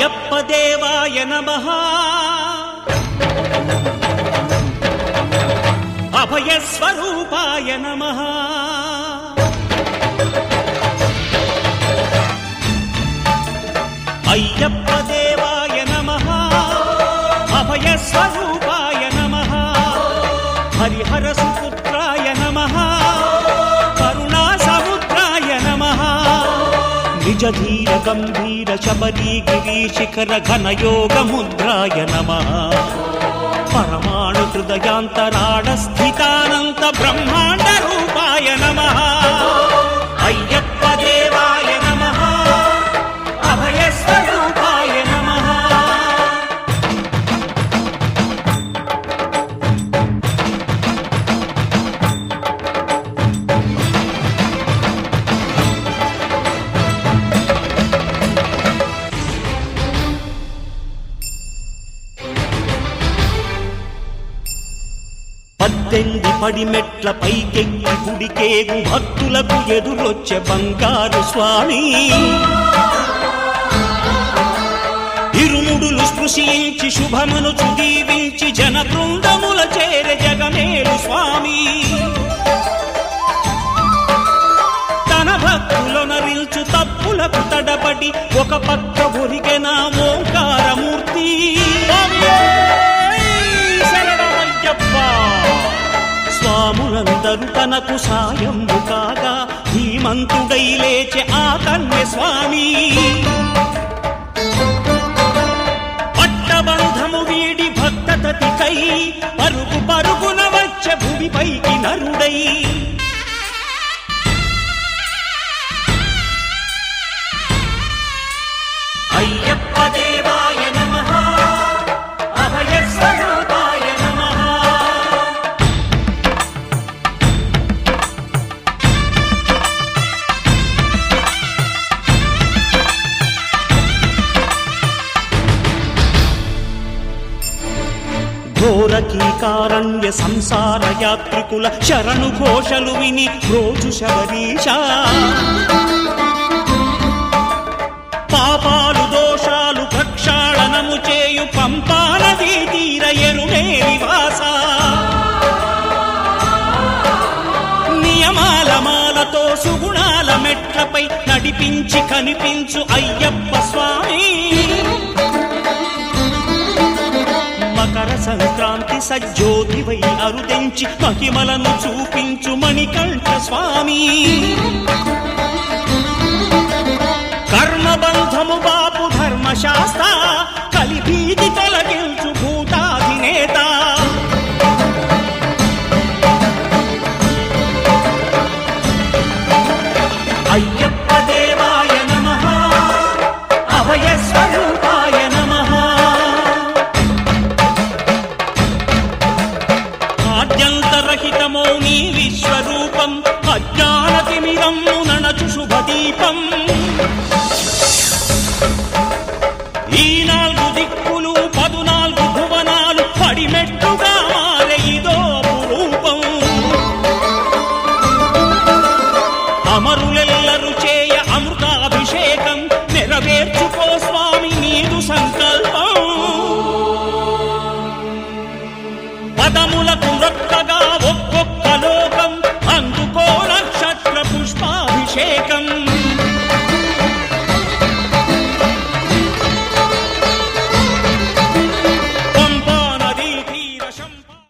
అయ్యప్ప దేవాయ నమః అభయ స్వరూపాయ నమః అయ్యప్ప దేవాయ నమః అభయ స్వరూపాయ నమః హరిహర సుపుత్రాయ నమః కరుణా సముద్రాయ నమః నిజ ధీర గంభీర శబరీ గిరి శిఖర ఘన యోగ ముద్రాయ నమః పరమాణు హృదయాంతరాడ స్థితానంత బ్రహ్మాండ రూపాయ నమః అయ్యప్ప దేవాయ నమః అభయ స్వరూపాయ నమః పద్దెంది పడిమెట్ల పైకెక్కి గుడికేగు భక్తులకు ఎదురొచ్చే బంగారు స్వామి ఇరుముడులు స్పృశించి శుభమనుచు దీవించి జన బృందముల చేరే జగమేలు స్వామి తన భక్తులొనరిల్చు తప్పులకు తడబడి ఒక పక్క ఒరిగెన ఓంకారమూర్తి స్వాములందరూ తనకు సాయము కాగా ధీమంతుడై లేచే ఆ కన్య స్వామి పట్టబంధము వీడి భక్తతతికై పరుగు పరుగున వచ్చే భూమిపైకి నరుడై అయ్యప్ప దేవాయ నమః అభయ స్వరూపాయ నమః ఘోరకీకారణ్య సంసార యాత్రికుల శరణు ఘోషలు విని రోజు శబరీశ పాపాలు దోషాలు ప్రక్షాళనము చేయు పంపా నదీ తీర ఎరుమే నివాస నియమాల మాలతో సుగుణాల మెట్లపై నడిపించి కనిపించు అయ్యప్ప స్వామి మకర సంక్రాంతి సజ్జోతివై అరుదెంచి మహిమలను చూపించు మణికంఠ స్వామి కర్మబంధము బాపు ధర్మశాస్త్ర కలిభీతి తొలగించు భూతాధినేత అయ్యప్ప దేవాయ నమః అభయ స్వరూపాయ నమః ఆద్యంతరహితమో నీ విశ్వరూపం అజ్ఞానతిమిరము నణచు శుభదీపం ఈ 4 దిక్కులు 14 భువనాలు పడిమెట్టుగా మారే ఇదో అపురూపం అమరులెల్లరు చేయ అమృతాభిషేకం నెరవేర్చుకో స్వామి నీదు సంకల్పం పదములకు